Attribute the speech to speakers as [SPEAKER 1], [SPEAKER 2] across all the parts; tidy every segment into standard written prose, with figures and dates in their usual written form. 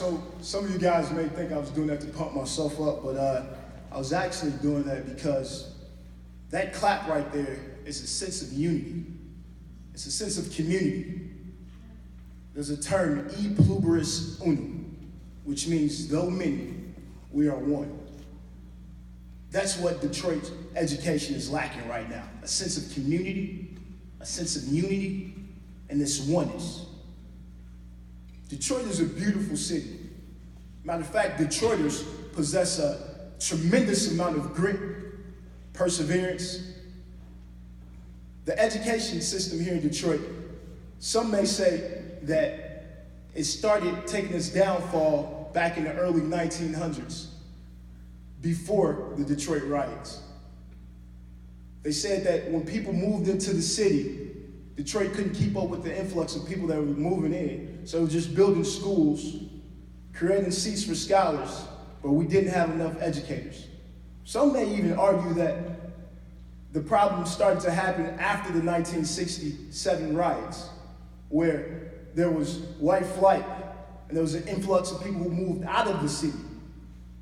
[SPEAKER 1] So some of you guys may think I was doing that to pump myself up, but I was actually doing that because that clap right there is a sense of unity. It's a sense of community. There's a term, e pluribus unum, which means though many, we are one. That's what Detroit education is lacking right now. A sense of community, a sense of unity, and this oneness. Detroit is a beautiful city. Matter of fact, Detroiters possess a tremendous amount of grit, perseverance. The education system here in Detroit, some may say that it started taking its downfall back in the early 1900s, before the Detroit riots. They said that when people moved into the city, Detroit couldn't keep up with the influx of people that were moving in. So it was just building schools, creating seats for scholars, but we didn't have enough educators. Some may even argue that the problem started to happen after the 1967 riots, where there was white flight and there was an influx of people who moved out of the city.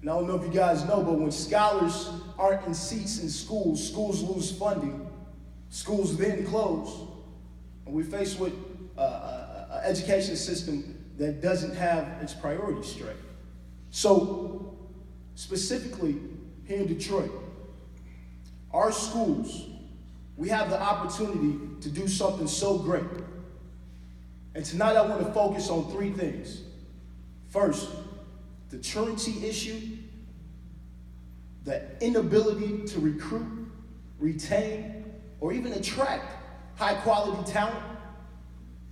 [SPEAKER 1] And I don't know if you guys know, but when scholars aren't in seats in schools, schools lose funding, schools then close, and we're faced with an education system that doesn't have its priorities straight. So, specifically here in Detroit, our schools, we have the opportunity to do something so great. And tonight I want to focus on three things. First, the truancy issue, the inability to recruit, retain, or even attract high-quality talent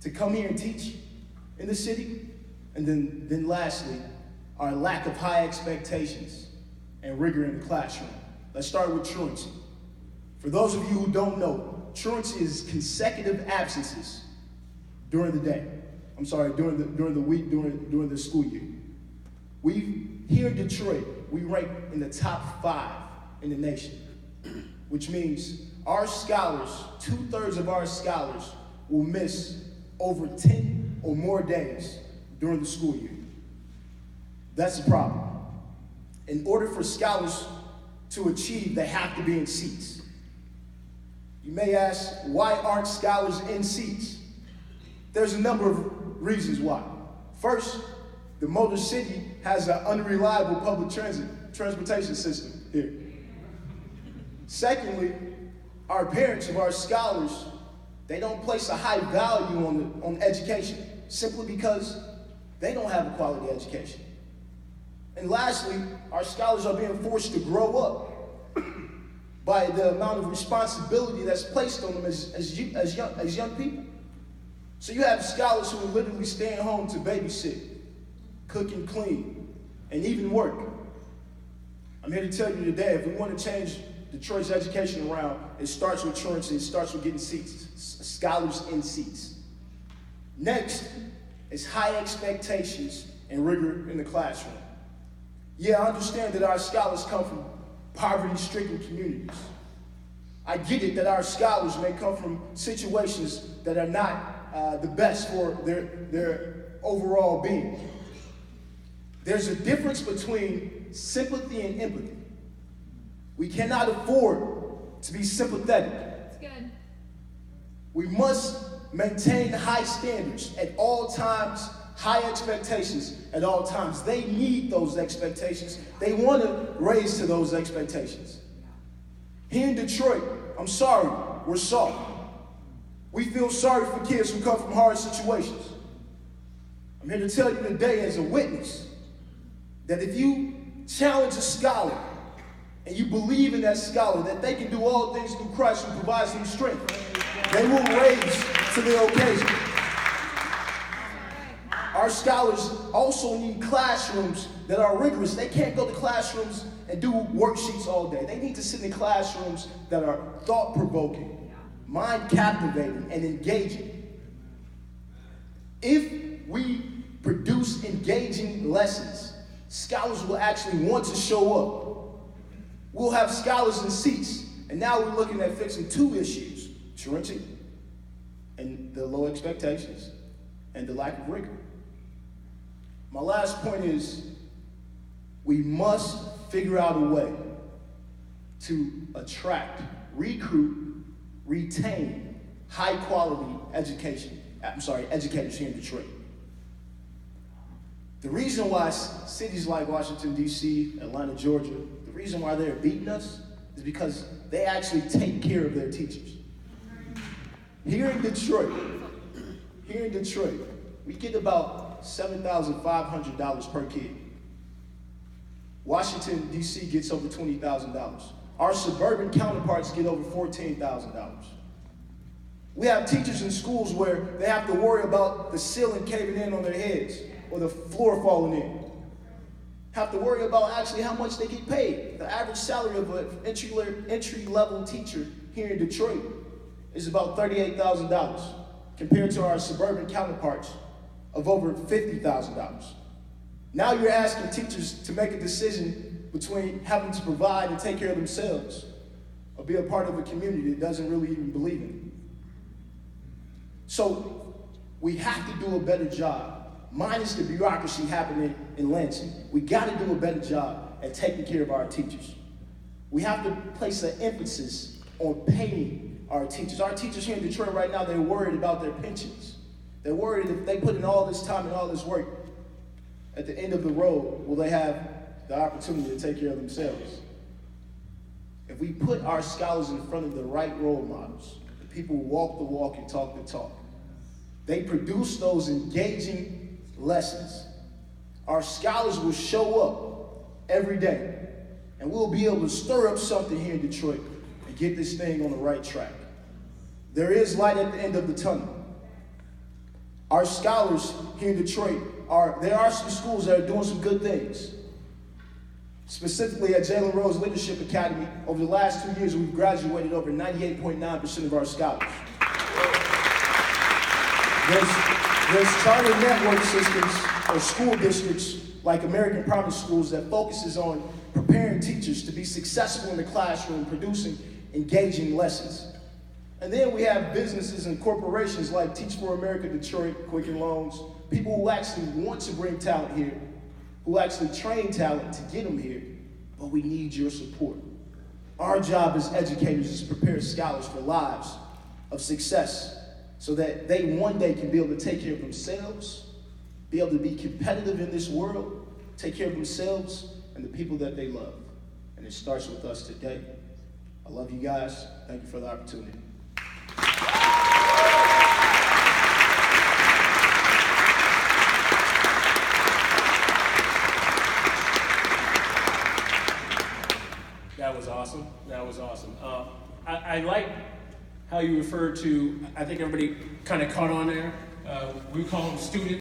[SPEAKER 1] to come here and teach in the city. And then lastly, our lack of high expectations and rigor in the classroom. Let's start with truancy. For those of you who don't know, truancy is consecutive absences during the day. During the week, during the school year. Here in Detroit, we rank in the top 5 in the nation, which means our scholars, 2/3 of our scholars will miss over 10 or more days during the school year. That's the problem. In order for scholars to achieve, they have to be in seats. You may ask, why aren't scholars in seats? There's a number of reasons why. First, the Motor City has an unreliable public transportation system here. Secondly, our parents of our scholars, they don't place a high value on education simply because they don't have a quality education. And lastly, our scholars are being forced to grow up by the amount of responsibility that's placed on them as young people. So you have scholars who are literally staying home to babysit, cook and clean, and even work. I'm here to tell you today, if we want to change Detroit's education around, it starts with truancy, it starts with getting seats, scholars in seats. Next is high expectations and rigor in the classroom. Yeah, I understand that our scholars come from poverty-stricken communities. I get it that our scholars may come from situations that are not the best for their overall being. There's a difference between sympathy and empathy. We cannot afford to be sympathetic.
[SPEAKER 2] That's good.
[SPEAKER 1] We must maintain high standards at all times, high expectations at all times. They need those expectations. They want to raise to those expectations. Here in Detroit, I'm sorry, we're soft. We feel sorry for kids who come from hard situations. I'm here to tell you today as a witness that if you challenge a scholar and you believe in that scholar that they can do all things through Christ who provides them strength, they will raise to the occasion. Our scholars also need classrooms that are rigorous. They can't go to classrooms and do worksheets all day. They need to sit in classrooms that are thought-provoking, mind-captivating, and engaging. If we produce engaging lessons, scholars will actually want to show up. We'll have scholars in seats, and now we're looking at fixing 2 issues: truancy and the low expectations and the lack of rigor. My last point is we must figure out a way to attract, recruit, retain high-quality educators here in Detroit. The reason why cities like Washington, D.C., Atlanta, Georgia, the reason why they're beating us is because they actually take care of their teachers. Here in Detroit, we get about $7,500 per kid. Washington, D.C. gets over $20,000. Our suburban counterparts get over $14,000. We have teachers in schools where they have to worry about the ceiling caving in on their heads or the floor falling in. Have to worry about actually how much they get paid. The average salary of an entry-level teacher here in Detroit is about $38,000 compared to our suburban counterparts of over $50,000. Now you're asking teachers to make a decision between having to provide and take care of themselves or be a part of a community that doesn't really even believe in it. So we have to do a better job, minus the bureaucracy happening in Lansing. We got to do a better job at taking care of our teachers. We have to place an emphasis on paying our teachers. Our teachers here in Detroit right now, they're worried about their pensions. They're worried if they put in all this time and all this work, at the end of the road, will they have the opportunity to take care of themselves? If we put our scholars in front of the right role models, the people who walk the walk and talk the talk, they produce those engaging lessons. Our scholars will show up every day, and we'll be able to stir up something here in Detroit and get this thing on the right track. There is light at the end of the tunnel. Our scholars here in Detroit, there are some schools that are doing some good things. Specifically at Jalen Rose Leadership Academy, over the last 2 years, we've graduated over 98.9% of our scholars. There's charter network systems or school districts like American Promise Schools that focuses on preparing teachers to be successful in the classroom, producing engaging lessons. And then we have businesses and corporations like Teach for America Detroit, Quicken Loans, people who actually want to bring talent here, who actually train talent to get them here, but we need your support. Our job as educators is to prepare scholars for lives of success so that they one day can be able to take care of themselves, be able to be competitive in this world, take care of themselves and the people that they love. And it starts with us today. I love you guys. Thank you for the opportunity.
[SPEAKER 2] That was awesome. I like how you referred to, I think everybody kind of caught on there. We call them students.